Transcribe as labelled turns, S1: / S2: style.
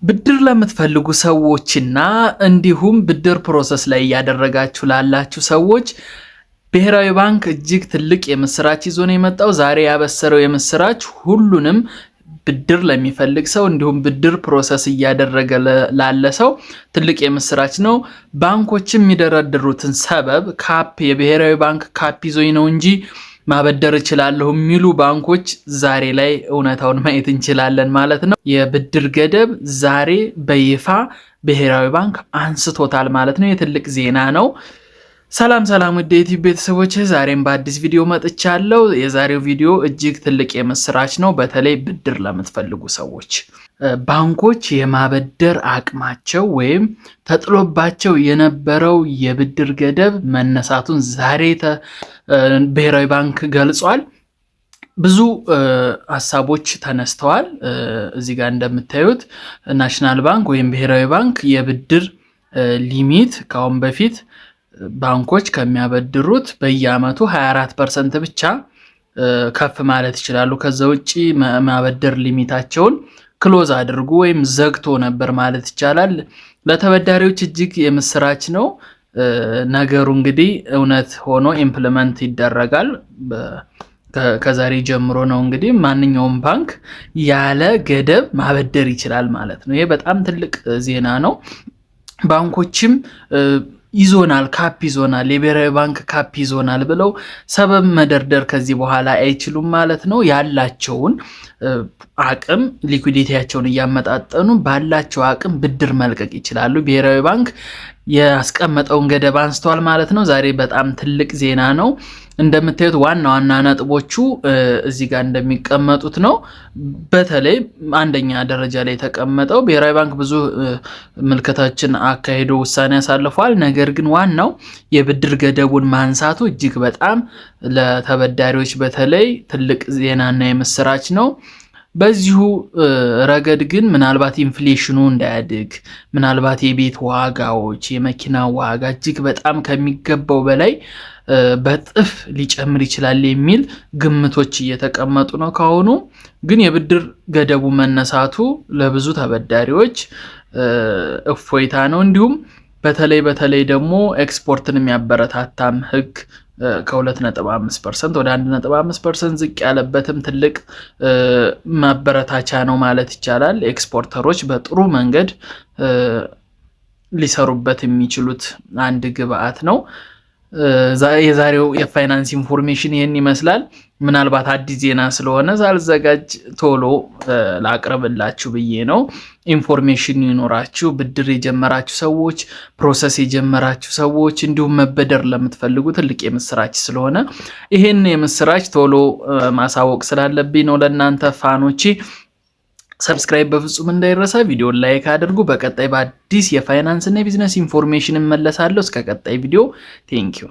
S1: ብድር ለምትፈልጉ ሰዎችና እንዲሁም ብድር ፕሮሰስ ላይ ያደረጋችሁ ላላችሁ ሰዎች ብሔራዊ ባንክ እጅግ ትልቅ የምስራች ይዞ ነው የመጣው። ዛሬ ያበሰረው የምስራች ሁሉንም ብድር ለሚፈልግ ሰው እንዲሁም ብድር ፕሮሰስ እያደረገ ላለ ሰው ትልቅ የምስራች ነው። ባንኮችም የሚደረድሩትን ሰበብ ካፕ የብሔራዊ ባንክ ካፕ ይዞኝ ነው እንጂ ማበደር እችላለሁ የሚሉ ባንኮች ዛሬ ላይ እውነታውን ማየት እንችላለን ማለት ነው። የብድር ገደብ ዛሬ በይፋ ብሔራዊ ባንክ አንስቶታል ማለት ነው። የትልቅ ዜና ነው። ሰላም ውድ የዩቲዩብ ቤተሰቦች፣ ዛሬም በአዲስ ቪዲዮ መጥቻለሁ። የዛሬው ቪዲዮ እጅግ ትልቅ የምስራች ነው። በተለይ ብድር ለምትፈልጉ ሰዎች ባንኮች የማበደር አቅማቸው ወይም ተጥሎባቸው የነበረው የብድር ገደብ መነሳቱን ዛሬ ብሔራዊ ባንክ ገልጿል። ብዙ ሀሳቦች ተነስተዋል። እዚህ ጋር እንደምታዩት ናሽናል ባንክ ወይም ብሔራዊ ባንክ የብድር ሊሚት ካሁን በፊት ባንኮች ከሚያበድሩት በየአመቱ 24% ብቻ ከፍ ማለት ይችላሉ። ከዛ ውጪ ማበደር ሊሚታቸውን ክሎዝ አድርጉ ወይም ዘግቶ ነበር ማለት ይቻላል። ለተበዳሪዎች እጅግ የምስራች ነው። ነገሩ እንግዲህ እውነት ሆኖ ኢምፕሊመንት ይደረጋል። ከዛሬ ጀምሮ ነው እንግዲህ ማንኛውም ባንክ ያለ ገደብ ማበደር ይችላል ማለት ነው። ይሄ በጣም ትልቅ ዜና ነው። ባንኮችም ይዞናል ካፕ ይዞናል የብሔራዊ ባንክ ካፕ ይዞናል ብለው ሰበብ መደርደር ከዚህ በኋላ አይችሉም ማለት ነው። ያላቸውን አቅም ሊኩዊዲቲያቸውን እያመጣጠኑ ባላቸው አቅም ብድር መልቀቅ ይችላሉ። ብሔራዊ ባንክ ያስቀመጠውን ገደብ አንስተዋል ማለት ነው። ዛሬ በጣም ትልቅ ዜና ነው። እንደምታዩት ዋና ነጥቦቹ እዚህ ጋር እንደሚቀመጡት ነው። በተለይ አንደኛ ደረጃ ላይ የተቀመጠው ብሔራዊ ባንክ ብዙ ምልከታችን አካሂዶ ውሳኔ ያሳልፏል። ነገር ግን ዋናው የብድር ገደቡን ማንሳቱ እጅግ በጣም ለተበዳሪዎች በተለይ ትልቅ ዜናና የምስራች ነው። በዚሁ ረገድ ግን ምናልባት ኢንፍሌሽኑ እንዳያድግ፣ ምናልባት የቤት ዋጋዎች የመኪና ዋጋ እጅግ በጣም ከሚገባው በላይ በጥፍ ሊጨምር ይችላል የሚል ግምቶች እየተቀመጡ ነው። ካሁኑ ግን የብድር ገደቡ መነሳቱ ለብዙ ተበዳሪዎች እፎይታ ነው። እንዲሁም በተለይ ደግሞ ኤክስፖርትን የሚያበረታታም ህግ ከ2.5% ወደ 1.5% ዝቅ ያለበትም ትልቅ ማበረታቻ ነው ማለት ይቻላል። ኤክስፖርተሮች በጥሩ መንገድ ሊሰሩበት የሚችሉት አንድ ግብአት ነው። የዛሬው የፋይናንስ ኢንፎርሜሽን ይሄን ይመስላል። ምናልባት አዲስ ዜና ስለሆነ ሳልዘጋጅ ቶሎ ላቅርብላችሁ ብዬ ነው። ኢንፎርሜሽን ይኖራችሁ ብድር የጀመራችሁ ሰዎች፣ ፕሮሰስ የጀመራችሁ ሰዎች እንዲሁም መበደር ለምትፈልጉ ትልቅ የምስራች ስለሆነ ይሄን የምስራች ቶሎ ማሳወቅ ስላለብኝ ነው ለእናንተ ፋኖቼ። ሰብስክራይብ በፍጹም እንዳይረሳ፣ ቪዲዮን ላይክ አድርጉ። በቀጣይ በአዲስ የፋይናንስ እና የቢዝነስ ኢንፎርሜሽን እመለሳለሁ። እስከ ቀጣይ ቪዲዮ ቴንኪዩ።